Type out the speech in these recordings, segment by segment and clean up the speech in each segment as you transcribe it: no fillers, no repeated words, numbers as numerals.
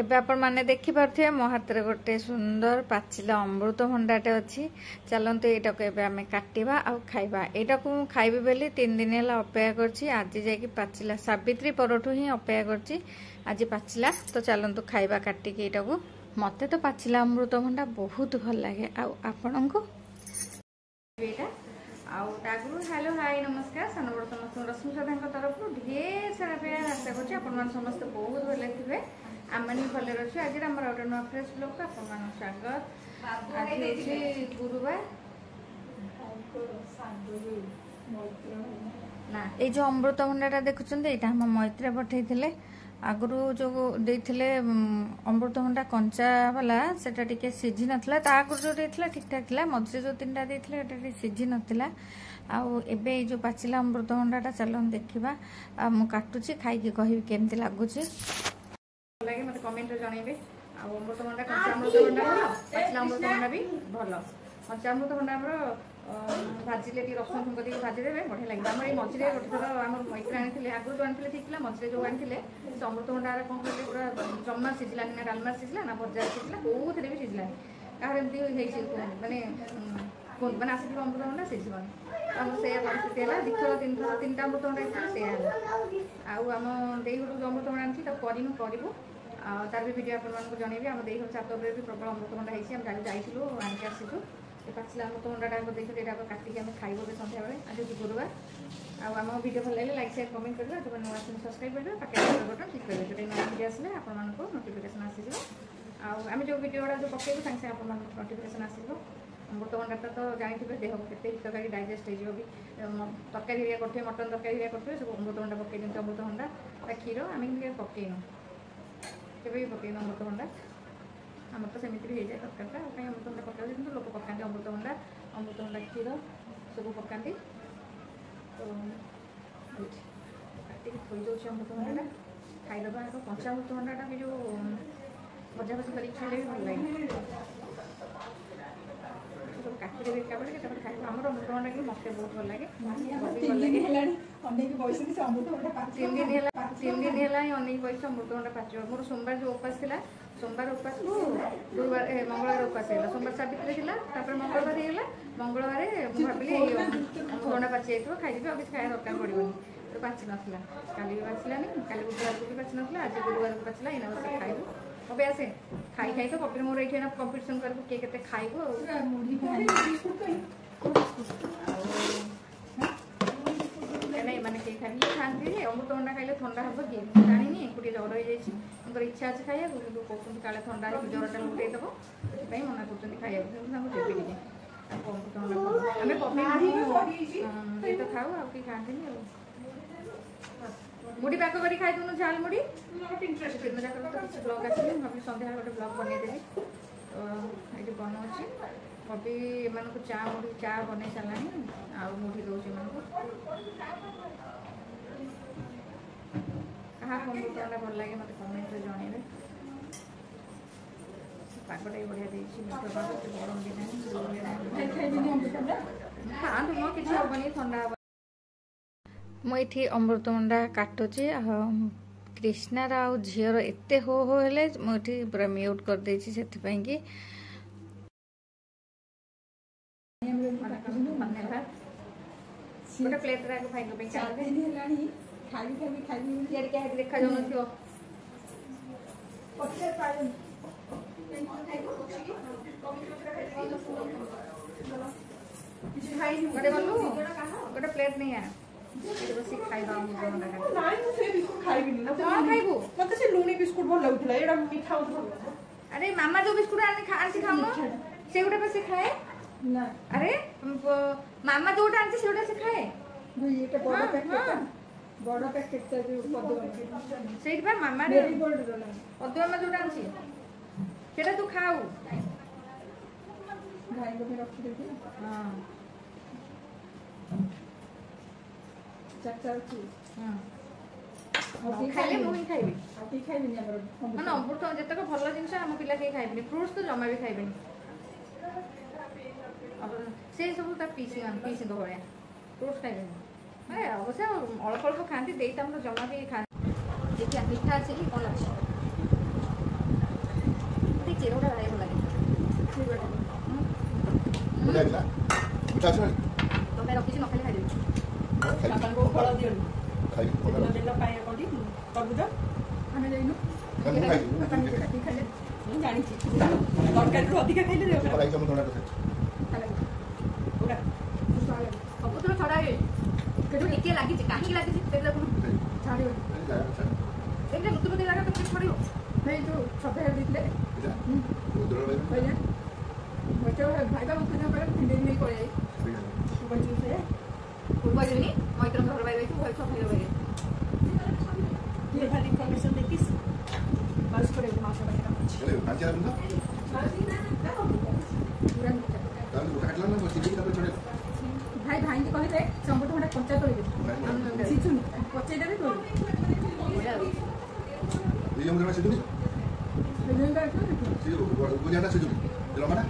एबे आपण माने देखि पारथे मो हाथ रे गोटे सुंदर पाचिला अमृतभंडाटे अच्छी। चलते यहाँ को एबे आमे काटिबा आ खाइबा। एटा को खाइबे बेली 3 दिन है अपेक्षा करछि। आज जाकि पाचिला सावित्री परठू ही अपेक्षा करछि। आज पाचिला तो चलतु खाइबा काटिकी एटा को। मते तो पाचिला अमृतभंडा बहुत भल लगे। आपण को हेलो हाय नमस्कार सानबड़ समस्त रश्मि सदा तरफ ढेर सारा प्यार आशा कर समस्त बहुत भले थे। आम मैंने भले अच्छे। आज आम गोटे नुआ फ्रेश ब्लॉग को आप स्वागत। आज हूँ गुरुवार ना ये जो अमृतभंडाटा देखुं यहाँ आम मैत्री पठे आगु जो देते अमृतभंडा कंचा वाला सेटा टिके सीझी नाला आगु जो देता ठीक ठाक था। मझे जो 3टा देते सीझी नाला। आबे जो पाचिला अमृतभंडाटा चल देखा मु काटुची खाई कहि केमती लगुच लगे मत कमेंट जनइबे। अमृतभंडा कंचा अमृतभंडा भल पाचिला अमृतभंडा भी भल। कंचा अमृतभंडा भाजिले रसुण छुंक देके भाजीदेवे बढ़िया लगे। आम ये मझे गोटे थर आम मैत्री आनी आगुरी जो आनी ठीक है। मझे जो आनी से अमृतभंडा कौन कहे पूरा जमा सीझलानी ना डालमा सीझला ना भजा सीझला कौन भी सीझलानी कहार एमती मानने मैंने आसी अमृतभंडा सीझबनी। आम से परिस्थिति है दिथर 3टा अमृतभंडा से आम दे जो अमृतभंडा आनी करूँ तार भी भिडियो आपको जनइबी। आम दे छात भी प्रबल अमृतभंडा होती जाइलु आनिक आसीचु। पाचिला अमृतभंडाटा देखते यहाँ काटिकी आम खाइब सन्ध्या बेले। आज हूँ गुरुवार। आम भिडियो भल लगे लाइक शेयर कमेंट करेंगे। जो नुआ सब्सक्राइब करेंगे पाखे बटन क्लिक करेंगे जो नुआ भिडियो आसे आपको नोटिफिकेशन आसीज। आम जो भिडियो गुड़ा जो पकेबू सागे आप नोटिफिकेशन आसो। अमृतभंडाटा तो जानते देह को केते हितकारी डाइजेस्ट हो भी तरकारी करते मटन तरकारी करते सब अमृतभंडा पकई दिखते। अमृतभंडा क्षीर आम पकईनु के पकईनु अमृतभंडा आम तो सेमती भी हो जाए तरकारीटा कहीं अमृतभंडा पकाई कि लोक पकाते अमृतभंडा क्षीर सब पकाती। तो काटिक थोई दूसरी अमृतभंडाटा खाईदे। आगे कंचा अमृतभंडाटा भी जो भजा भजी कर खाइले भी भल लगे। सब काटिदेवी एका बेले खाइब। आम अमृतभंडा कि मत बहुत भल लगे। 3 दिन है अनेक बैस अमृतभंडा पाच। मोर सोमवार जो उपास था सोमवार उपास को गुरुवार मंगलवार उपास है। सोमवार सावित्री था मंगलवार होगा। मंगलवार भाविली अमृतभंडा पाची जाइए खाइदेवी और किसी खाया दरकार पड़ोनी। तो पाची नाला काली भी पाचिलानी काली बुधवार को भी पाची नाला आज गुरुवार को पाचिला इना बस खाइबू। अबे आसे खाई खाई तो कपिल मोर ये कंपिटिशन कर किए के खाइबू नहीं मैंने कहीं खाई खाती अमृतभंडा खाइले ठंडा हम कि जानी एक जर हो जाए इच्छा अच्छे खाया कहते काले ठंडा जरटा लुटेदब से मना कर खाया देवी टे अमृतभंडा आम तो खाऊ आ खाती मुड़ी पाक कर खाई दून झाल मुड़ी इंटरेस्ट किसी ब्लग आस भावी सन्ध्या गोटे ब्लग बनईदेवी। तो ये बनाऊँगी कभी एम चा मुड़ी चा बन सारे आउ मुढ़ी दौर क्या अमृतभंडा भल लगे मत कमेंट जनइबे। पागटा भी बढ़िया देती गरम दिन हाँ तुम किसी हेनी ठंडा हे। मुझे अमृतभंडा काटुची कृष्णार आ झीर एते हो हेले मुझे पूरा म्यूट कर देछि से कि गोटे प्लेट देखा जाऊ गोटे प्लेट नहीं है बस खाइबा लुणी बिस्कुट भल लगुला मीठा। अरे मामा जो बिस्कुट आनी खाऊन से गोटे बस खाए। अरे मामा जोटा आनी से खाए बड़ पैकेट से मामा पदुमा जोटा आनी से तू खाऊ खाइले मुझे खाइबी अमृत जितक भल जिन आम पिला कहीं खाइबे फ्रुट्स तो जमा भी खाइबे से सब पीसी पीसी भाया फ्रुट्स खाइबे अवश्य अल्प अल्प खाती दे जमा भी खाती। देखिए मीठा अच्छे कि कौन अच्छे चेरोटा भाई बोला बुझा दिला बुझा छ तो मैं रखी न खाली खाइ खाइ बाबाको फल दियो खाइ तेल पाए कोठी तरबुज हमें लेनु मैं खाइ खाले ମୁଁ ଜାଣିଛି ତରକାରୀରୁ ଅଧିକା ଖାଇଲେ ଦେହ ଖରାପ पलाई कम थोड़ा तो खाले ପୁରା सब तो छड़ा है केटो टिके लागी छै काहे लागी छै तेरे देखु छाड़ी एने मुतु मते जागा तो छड़ियो नहीं जो छपे दिखले उधर में भैया बच्चों भाई का मुतु ना पर फिंडे नहीं पड़े बच्चों से पूर्व जनी मैत्र घर भाई तू भाई सब भाई ये भारी इन्फॉर्मेशन देखिस बस करे मासा बाकी चले नाच रहा ना पूरा ताल उठा काटला ना बस ठीक है छोड़े भाई भाई के कहले संबट हमरा कंचा तोड़ी दे सिचुन पचे देबे तो ये हम जरा सिद्धू लेकिन का सिद्धू वो जाना सिद्धू चलो माना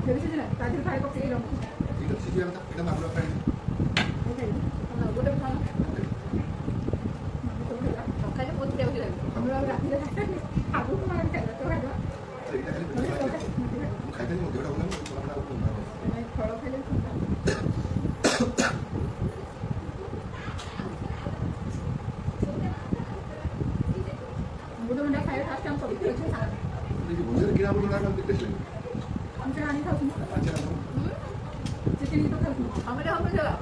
देबे सिचुन तादिर भाई को पेलो ठीक है सिद्धू आता एकदम आप लोग फ्रेंड गोटे खाना खाली बहुत देबे हमरा राती रे आगु मार के तो खाइबा ठीक है खाइते नहीं जोड़ा बोला थोड़ा बड़ा नहीं फल खाइले बुदो ना खाए फास्ट हम सब कुछ खा ये मुझे गिरा बोला ना दिक्कत है हम से आनी खाऊ अच्छा चिकन तो खाऊ हमें हम चला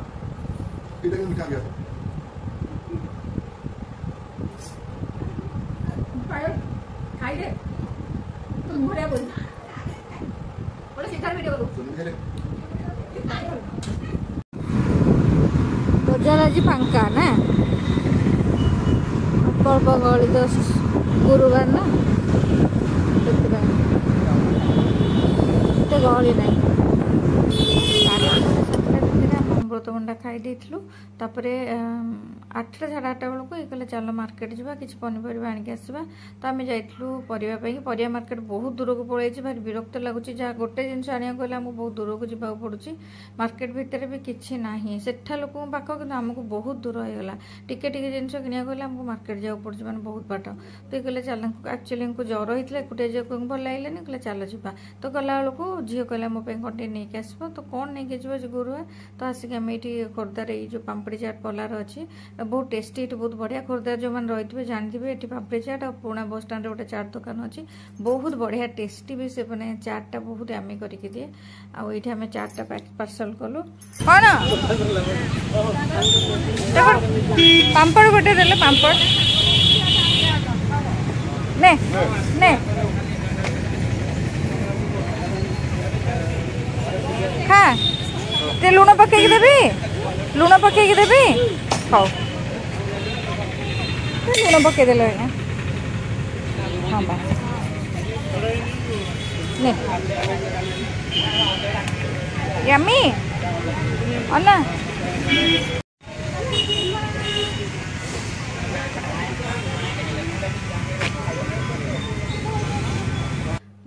इधर मिठा गया पायो खाई दे तुम घरे बोल बोले सीधा वीडियो करो सुन खेले बजार आज फांका ना पर्व गली तो गुरुवार ना तो गली ना अमृतभंडा खाई देलु तापरे 8टा साढ़े 8टा बेलू ये कहले चलो मार्केट जावा किसी पनीपरिया आनिक आसवा तो आम जाइलु परिया मार्केट बहुत दूर को पड़े भारी विरक्त लगुच जहाँ गोटे जिन आने गले आमको बहुत दूर को जावाक पड़ुची मार्केट भितर भी किसी ना सेठा लोक पाख कि आमको बहुत दूर होगा टिके टिके जिन कि गले आमको मार्केट जावाक पड़ुची मैंने बहुत बाट तो ये कहले चल एक्चुअली इनको ज्वर होता है एकुटिया जावाक भल लगे कहले चल जा तो गला बेलू झील कहला मो कंटे नहीं आसब तो कौन नहीं जी गुरुवार तो आसिक आम ये खोर्धार ये जो पापड़ी चाट पलार अच्छी बहुत टेस्टी ये बहुत बढ़िया खोर्धार जो मैंने रही थे जानते ये पापड़ी चाट और पुराना बस स्टाण्ड गोटे चाट दुकान अच्छी बहुत बढ़िया टेस्टी भी से मैंने चाटा बहुत आमी करके दिए आईटी आम चाटा पार्सल कलु कौन पापड़ गोटे दे पापड़ ने ने खा ते लुण पकई देवी लुण पकई देवी खाओ लुण पकई देल हाँ बा ने यम्मी अन्ना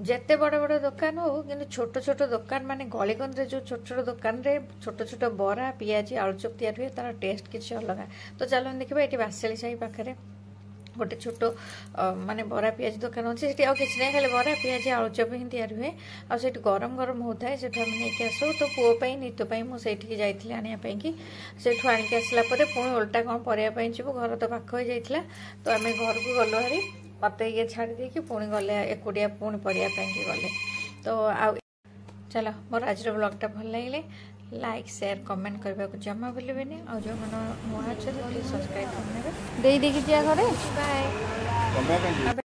जिते बड़ बड़ दुकान हो कि छोट छोट दुकान माने गलीगंज जो छोट छोट दुकान रे छोट छोट बरा पियाजी आलुचप तैयार हुए तार टेस्ट किसी अलग तो चलो देखा ये बासेली साही पाखे गोटे छोट माने बरा पियाजी दुकान अच्छे से किसी ना खाली बरा पियाजी आलुचप ही तैयार हुए आठ गरम गरम होता है सेठू आम नहीं आसू तो पुओं नीतु मुझे जाइए आने की सेठू आणिक आसला पुणी ओल्टा कौन पढ़ाई जीव घर तो पाख हो जाता तो आम घर को गलु हारी मत ये छाड़ी देकी पुणी गले एकुटिया पुणी पढ़ाई गले तो आ चलो मोर आज ब्लॉगटा भल लगे लाइक शेयर कमेंट करने को जमा भूलें और जो मैंने नुआ अच्छे प्लीज सब्सक्राइब करने दे घरे बाय।